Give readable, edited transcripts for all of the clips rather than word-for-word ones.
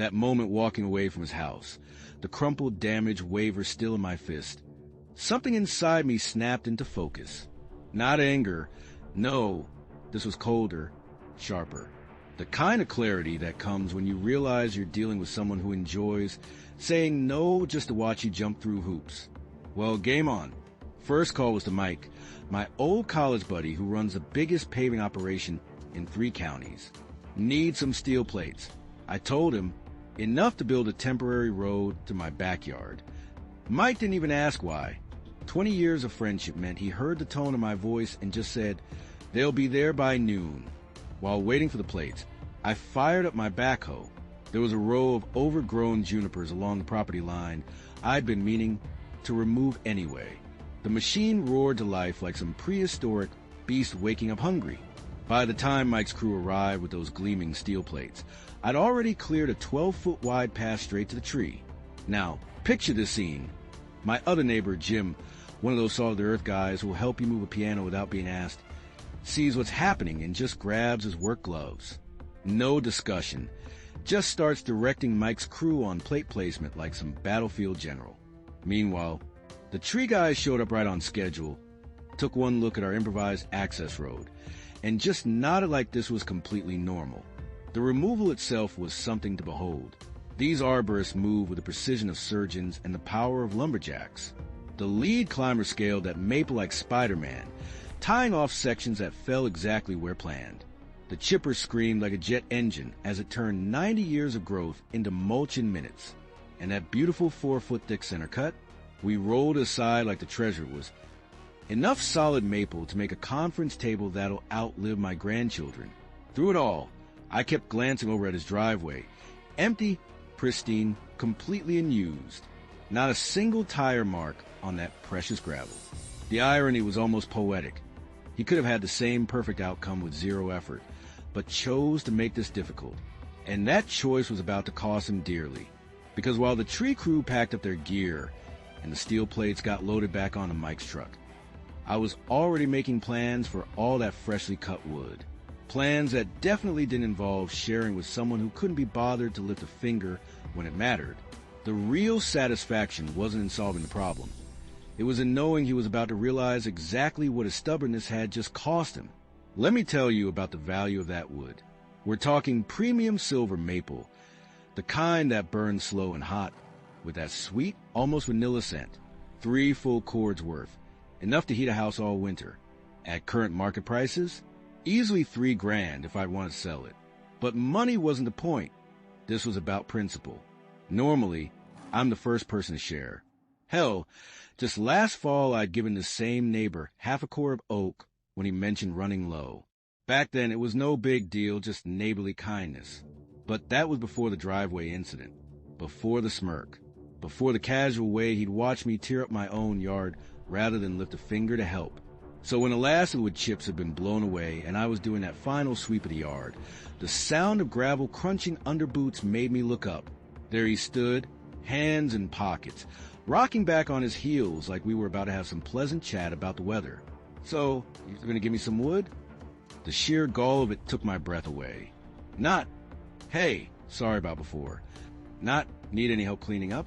That moment walking away from his house, the crumpled, damaged waver still in my fist. Something inside me snapped into focus. Not anger. No, this was colder, sharper. The kind of clarity that comes when you realize you're dealing with someone who enjoys saying no just to watch you jump through hoops. Well, game on. First call was to Mike, my old college buddy who runs the biggest paving operation in 3 counties. Need some steel plates. I told him, enough to build a temporary road to my backyard. Mike didn't even ask why. 20 years of friendship meant he heard the tone of my voice and just said, "They'll be there by noon." While waiting for the plates, I fired up my backhoe. There was a row of overgrown junipers along the property line I'd been meaning to remove anyway. The machine roared to life like some prehistoric beast waking up hungry. By the time Mike's crew arrived with those gleaming steel plates, I'd already cleared a 12-foot wide path straight to the tree. Now, picture this scene. My other neighbor, Jim, one of those salt-of-the-earth guys who will help you move a piano without being asked, sees what's happening and just grabs his work gloves. No discussion. Just starts directing Mike's crew on plate placement like some battlefield general. Meanwhile, the tree guys showed up right on schedule, took one look at our improvised access road, and just nodded like this was completely normal. The removal itself was something to behold. These arborists move with the precision of surgeons and the power of lumberjacks. The lead climber scaled that maple like Spider-Man, tying off sections that fell exactly where planned. The chipper screamed like a jet engine as it turned 90 years of growth into mulch in minutes. And that beautiful 4-foot thick center cut, we rolled aside like the treasure was enough solid maple to make a conference table that'll outlive my grandchildren. Through it all, I kept glancing over at his driveway. Empty, pristine, completely unused. Not a single tire mark on that precious gravel. The irony was almost poetic. He could have had the same perfect outcome with zero effort, but chose to make this difficult. And that choice was about to cost him dearly. Because while the tree crew packed up their gear and the steel plates got loaded back onto Mike's truck, I was already making plans for all that freshly cut wood. Plans that definitely didn't involve sharing with someone who couldn't be bothered to lift a finger when it mattered. The real satisfaction wasn't in solving the problem. It was in knowing he was about to realize exactly what his stubbornness had just cost him. Let me tell you about the value of that wood. We're talking premium silver maple, the kind that burns slow and hot, with that sweet, almost vanilla scent. 3 full cords worth, enough to heat a house all winter. At current market prices, easily $3,000 if I'd want to sell it. But money wasn't the point. This was about principle. Normally, I'm the first person to share. Hell, just last fall I'd given the same neighbor half a core of oak when he mentioned running low. Back then it was no big deal, just neighborly kindness. But that was before the driveway incident, before the smirk, before the casual way he'd watch me tear up my own yard rather than lift a finger to help. So when the last of the wood chips had been blown away and I was doing that final sweep of the yard, the sound of gravel crunching under boots made me look up. There he stood, hands in pockets, rocking back on his heels like we were about to have some pleasant chat about the weather. "So, you're going to give me some wood?" The sheer gall of it took my breath away. Not, "Hey, sorry about before." Not, "Need any help cleaning up?"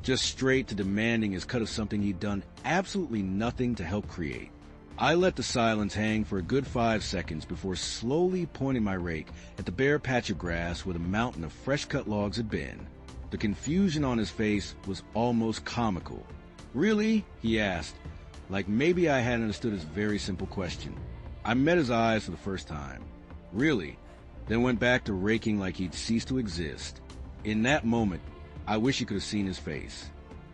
Just straight to demanding his cut of something he'd done absolutely nothing to help create. I let the silence hang for a good 5 seconds before slowly pointing my rake at the bare patch of grass where the mountain of fresh-cut logs had been. The confusion on his face was almost comical. "Really?" he asked, like maybe I hadn't understood his very simple question. I met his eyes for the first time. "Really?" Then went back to raking like he'd ceased to exist. In that moment, I wish you could have seen his face.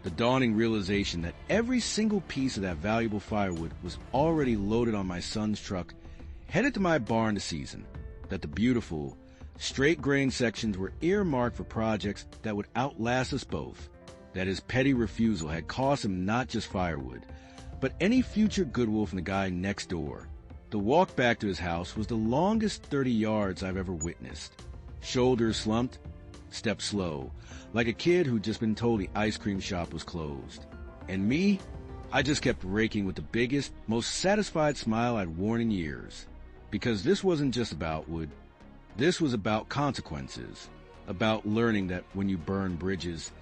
The dawning realization that every single piece of that valuable firewood was already loaded on my son's truck, headed to my barn this season. That the beautiful, straight-grain sections were earmarked for projects that would outlast us both. That his petty refusal had cost him not just firewood, but any future goodwill from the guy next door. The walk back to his house was the longest 30 yards I've ever witnessed. Shoulders slumped, stepped slow, like a kid who'd just been told the ice cream shop was closed. And me, I just kept raking with the biggest, most satisfied smile I'd worn in years. Because this wasn't just about wood. This was about consequences. about learning that when you burn bridges,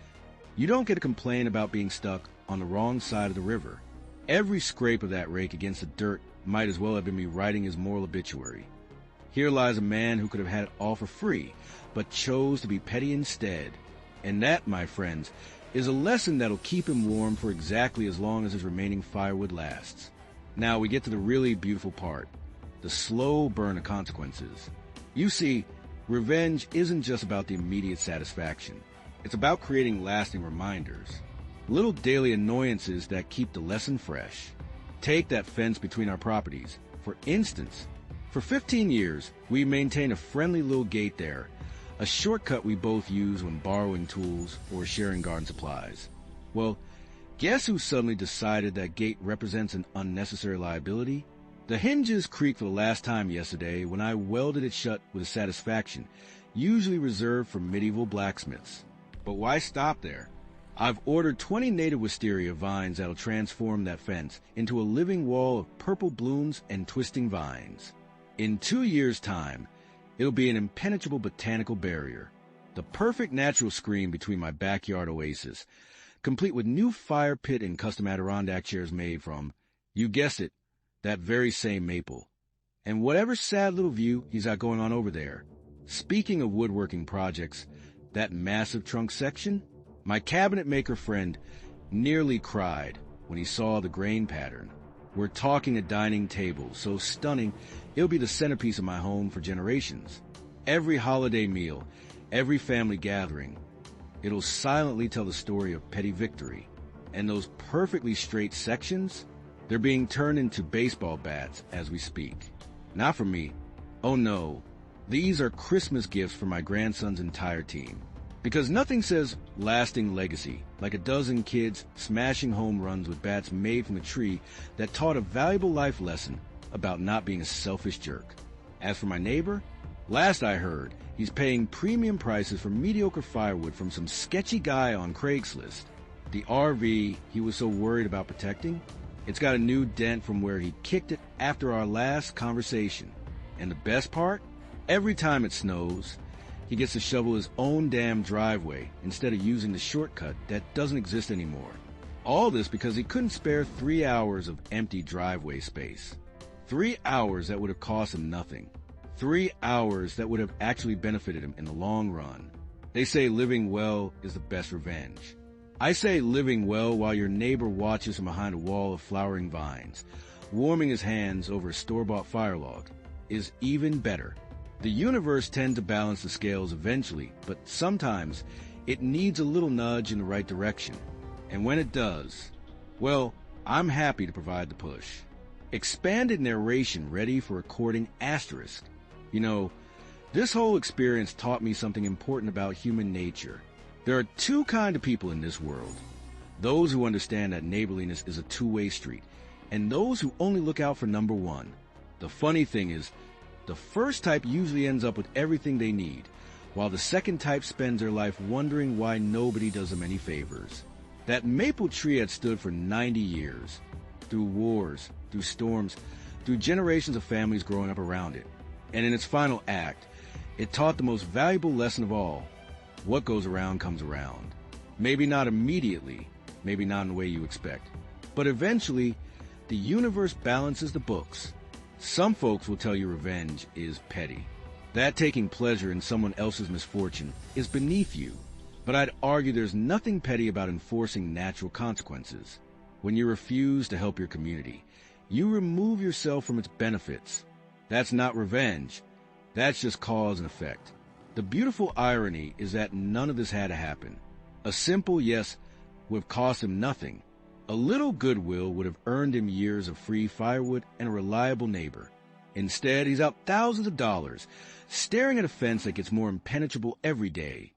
you don't get to complain about being stuck on the wrong side of the river. Every scrape of that rake against the dirt might as well have been me writing his moral obituary. Here lies a man who could have had it all for free, but chose to be petty instead. And that, my friends, is a lesson that'll keep him warm for exactly as long as his remaining firewood lasts. Now we get to the really beautiful part, the slow burn of consequences. You see, revenge isn't just about the immediate satisfaction. It's about creating lasting reminders, little daily annoyances that keep the lesson fresh. Take that fence between our properties. For instance, for 15 years, we maintained a friendly little gate there, a shortcut we both use when borrowing tools or sharing garden supplies. Well, guess who suddenly decided that gate represents an unnecessary liability? The hinges creaked for the last time yesterday when I welded it shut with a satisfaction usually reserved for medieval blacksmiths. But why stop there? I've ordered 20 native wisteria vines that'll transform that fence into a living wall of purple blooms and twisting vines. In 2 years' time, it'll be an impenetrable botanical barrier, the perfect natural screen between my backyard oasis, complete with new fire pit and custom Adirondack chairs made from, you guessed it, that very same maple. And whatever sad little view he's got going on over there. Speaking of woodworking projects, that massive trunk section, my cabinet maker friend nearly cried when he saw the grain pattern. We're talking a dining table so stunning it'll be the centerpiece of my home for generations. Every holiday meal, every family gathering, it'll silently tell the story of petty victory. And those perfectly straight sections, they're being turned into baseball bats as we speak. Not for me. Oh no. These are Christmas gifts for my grandson's entire team. Because nothing says lasting legacy like a dozen kids smashing home runs with bats made from a tree that taught a valuable life lesson about not being a selfish jerk. As for my neighbor, last I heard, he's paying premium prices for mediocre firewood from some sketchy guy on Craigslist. The RV he was so worried about protecting, it's got a new dent from where he kicked it after our last conversation. And the best part? Every time it snows, he gets to shovel his own damn driveway instead of using the shortcut that doesn't exist anymore. All this because he couldn't spare 3 hours of empty driveway space. 3 hours that would have cost him nothing. 3 hours that would have actually benefited him in the long run. They say living well is the best revenge. I say living well while your neighbor watches from behind a wall of flowering vines, warming his hands over a store-bought fire log, is even better. The universe tends to balance the scales eventually, but sometimes it needs a little nudge in the right direction. And when it does, well, I'm happy to provide the push. Expanded narration ready for recording asterisk. You know, this whole experience taught me something important about human nature. There are two kinds of people in this world. Those who understand that neighborliness is a two-way street, and those who only look out for number one. The funny thing is, the first type usually ends up with everything they need, while the second type spends their life wondering why nobody does them any favors. That maple tree had stood for 90 years, through wars, through storms, through generations of families growing up around it. And in its final act, it taught the most valuable lesson of all: what goes around comes around. Maybe not immediately, maybe not in the way you expect, but eventually, the universe balances the books. Some folks will tell you revenge is petty, that taking pleasure in someone else's misfortune is beneath you. But I'd argue there's nothing petty about enforcing natural consequences. When you refuse to help your community, you remove yourself from its benefits. That's not revenge. That's just cause and effect. The beautiful irony is that none of this had to happen. A simple yes would have cost him nothing. A little goodwill would have earned him years of free firewood and a reliable neighbor. Instead, he's out thousands of dollars, staring at a fence that gets more impenetrable every day,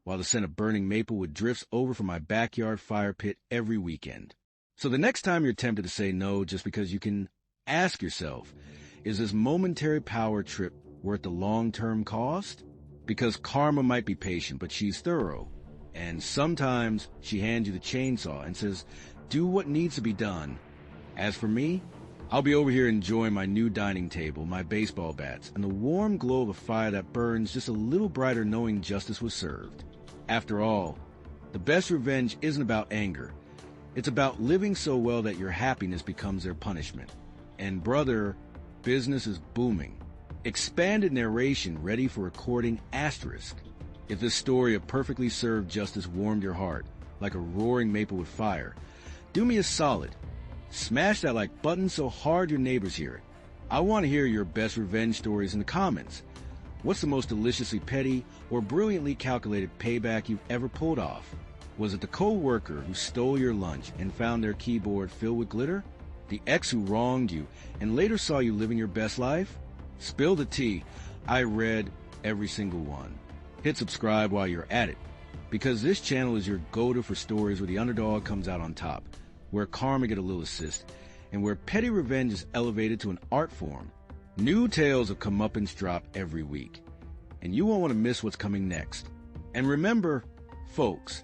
while the scent of burning maplewood drifts over from my backyard fire pit every weekend. So the next time you're tempted to say no just because you can, ask yourself, is this momentary power trip worth the long-term cost? Because karma might be patient, but she's thorough. And sometimes she hands you the chainsaw and says, do what needs to be done. As for me, I'll be over here enjoying my new dining table, my baseball bats, and the warm glow of a fire that burns just a little brighter knowing justice was served. After all, the best revenge isn't about anger. It's about living so well that your happiness becomes their punishment. And brother, business is booming. Expanded narration ready for recording asterisk. If this story of perfectly served justice warmed your heart like a roaring maple with fire, do me a solid. Smash that like button so hard your neighbors hear it. I want to hear your best revenge stories in the comments. What's the most deliciously petty or brilliantly calculated payback you've ever pulled off? Was it the co-worker who stole your lunch and found their keyboard filled with glitter? The ex who wronged you and later saw you living your best life? Spill the tea. I read every single one. Hit subscribe while you're at it, because this channel is your go-to for stories where the underdog comes out on top, where karma get a little assist, and where petty revenge is elevated to an art form. New tales of comeuppance drop every week, and you won't want to miss what's coming next. And remember, folks,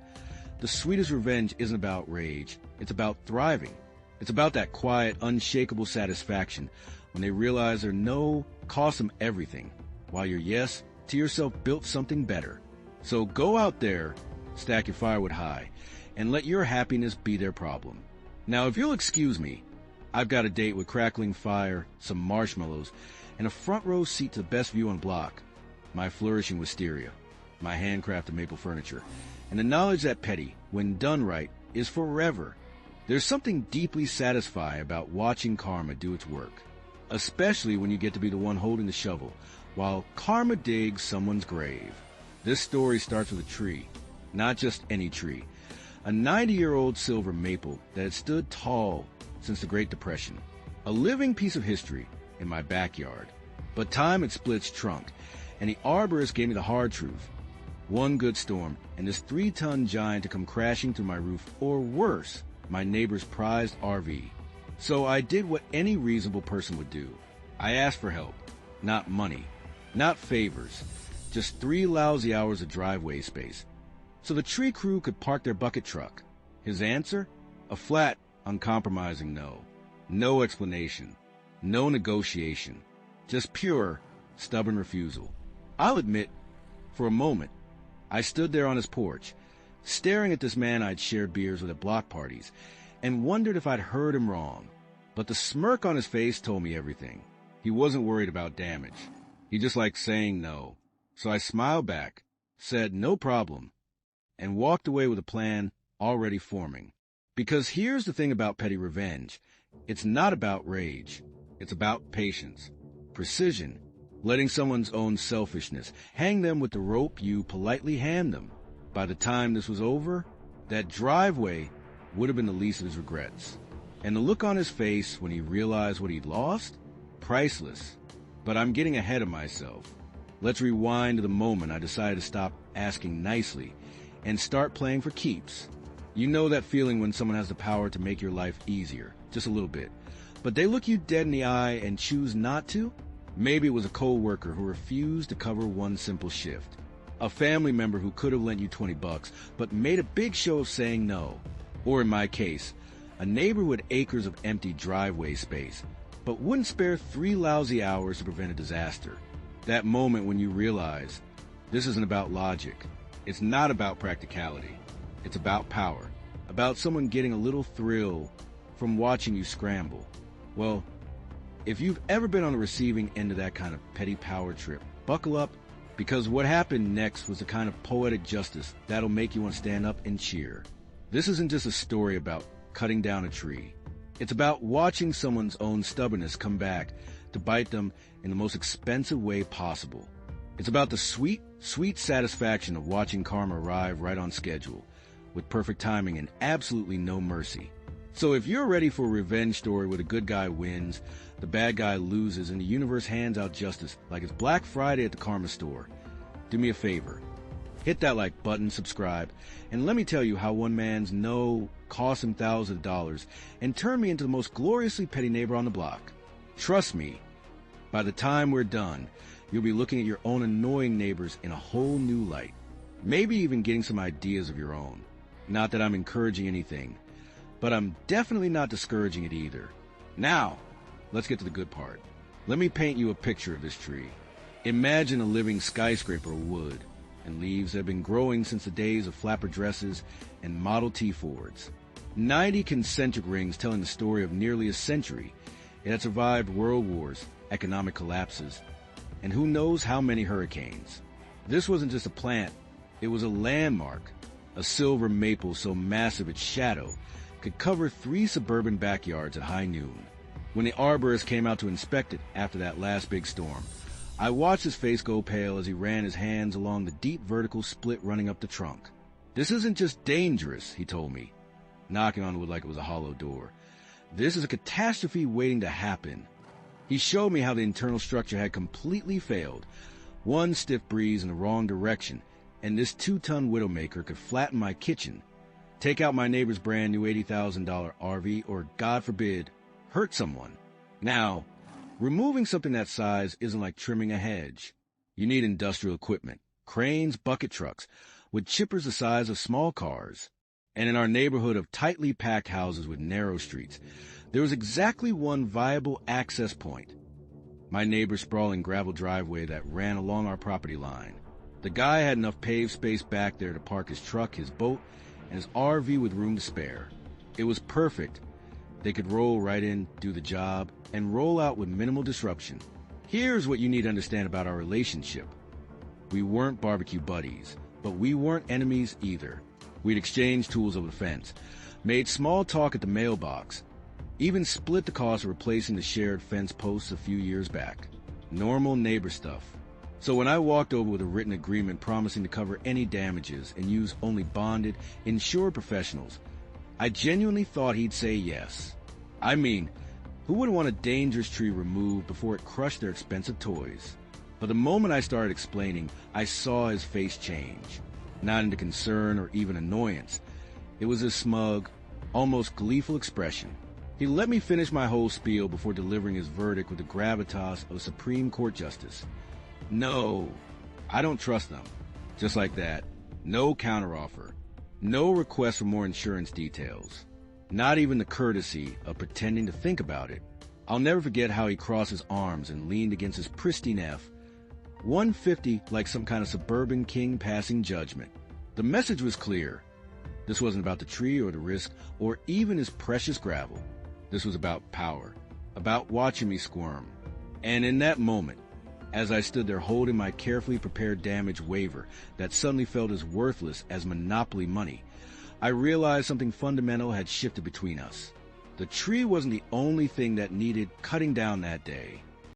the sweetest revenge isn't about rage, it's about thriving. It's about that quiet, unshakable satisfaction when they realize their no cost them everything, while your yes to yourself built something better. So go out there, stack your firewood high, and let your happiness be their problem. Now, if you'll excuse me, I've got a date with crackling fire, some marshmallows, and a front row seat to the best view on block, my flourishing wisteria, my handcrafted maple furniture, and the knowledge that petty, when done right, is forever. There's something deeply satisfying about watching karma do its work, especially when you get to be the one holding the shovel, while karma digs someone's grave. This story starts with a tree, not just any tree, a 90-year-old silver maple that had stood tall since the Great Depression, a living piece of history in my backyard. But time had split its trunk, and the arborist gave me the hard truth. One good storm, and this 3-ton giant to come crashing through my roof, or worse, my neighbor's prized RV. So I did what any reasonable person would do. I asked for help, not money, not favors, just 3 lousy hours of driveway space, so the tree crew could park their bucket truck. His answer? A flat, uncompromising no. No explanation, no negotiation, just pure, stubborn refusal. I'll admit, for a moment, I stood there on his porch, staring at this man I'd shared beers with at block parties, and wondered if I'd heard him wrong. But the smirk on his face told me everything. He wasn't worried about damage. He just liked saying no. So I smiled back, said no problem, and walked away with a plan already forming. Because here's the thing about petty revenge. It's not about rage. It's about patience, precision, letting someone's own selfishness hang them with the rope you politely hand them. By the time this was over, that driveway would have been the least of his regrets. And the look on his face when he realized what he'd lost? Priceless. But I'm getting ahead of myself. Let's rewind to the moment I decided to stop asking nicely and start playing for keeps. You know that feeling when someone has the power to make your life easier, just a little bit, but they look you dead in the eye and choose not to? Maybe it was a co-worker who refused to cover one simple shift. A family member who could have lent you $20 but made a big show of saying no. Or in my case, a neighbor with acres of empty driveway space but wouldn't spare 3 lousy hours to prevent a disaster. That moment when you realize this isn't about logic. It's not about practicality. It's about power. About someone getting a little thrill from watching you scramble. Well, if you've ever been on the receiving end of that kind of petty power trip, buckle up, because what happened next was the kind of poetic justice that'll make you want to stand up and cheer. This isn't just a story about cutting down a tree. It's about watching someone's own stubbornness come back to bite them in the most expensive way possible. It's about the sweet, sweet satisfaction of watching karma arrive right on schedule, with perfect timing and absolutely no mercy. So if you're ready for a revenge story where the good guy wins, the bad guy loses, and the universe hands out justice like it's Black Friday at the karma store, do me a favor. Hit that like button, subscribe, and let me tell you how one man's no cost him thousands of dollars and turned me into the most gloriously petty neighbor on the block. Trust me, by the time we're done, you'll be looking at your own annoying neighbors in a whole new light. Maybe even getting some ideas of your own. Not that I'm encouraging anything, but I'm definitely not discouraging it either. Now, let's get to the good part. Let me paint you a picture of this tree. Imagine a living skyscraper of wood and leaves that have been growing since the days of flapper dresses and Model T Fords. 90 concentric rings telling the story of nearly a century. It had survived world wars, economic collapses, and who knows how many hurricanes. This wasn't just a plant, it was a landmark, a silver maple so massive its shadow could cover 3 suburban backyards at high noon. When the arborist came out to inspect it after that last big storm, I watched his face go pale as he ran his hands along the deep vertical split running up the trunk. "This isn't just dangerous," he told me, knocking on wood like it was a hollow door. "This is a catastrophe waiting to happen." He showed me how the internal structure had completely failed. One stiff breeze in the wrong direction, and this 2-ton Widowmaker could flatten my kitchen, take out my neighbor's brand new $80,000 RV, or, God forbid, hurt someone. Now, removing something that size isn't like trimming a hedge. You need industrial equipment, cranes, bucket trucks, with chippers the size of small cars. And in our neighborhood of tightly packed houses with narrow streets, there was exactly one viable access point. My neighbor's sprawling gravel driveway that ran along our property line. The guy had enough paved space back there to park his truck, his boat, and his RV with room to spare. It was perfect. They could roll right in, do the job, and roll out with minimal disruption. Here's what you need to understand about our relationship. We weren't barbecue buddies, but we weren't enemies either. We'd exchanged tools over the fence, made small talk at the mailbox, even split the cost of replacing the shared fence posts a few years back. Normal neighbor stuff. So when I walked over with a written agreement promising to cover any damages and use only bonded, insured professionals, I genuinely thought he'd say yes. I mean, who wouldn't want a dangerous tree removed before it crushed their expensive toys? But the moment I started explaining, I saw his face change. Not into concern or even annoyance. It was a smug, almost gleeful expression. He let me finish my whole spiel before delivering his verdict with the gravitas of a Supreme Court justice. "No, I don't trust them." Just like that. No counteroffer. No request for more insurance details. Not even the courtesy of pretending to think about it. I'll never forget how he crossed his arms and leaned against his pristine F. 150 like some kind of suburban king passing judgment. The message was clear. This wasn't about the tree or the risk or even his precious gravel. This was about power, about watching me squirm. And in that moment, as I stood there holding my carefully prepared damage waiver that suddenly felt as worthless as monopoly money, I realized something fundamental had shifted between us. The tree wasn't the only thing that needed cutting down that day.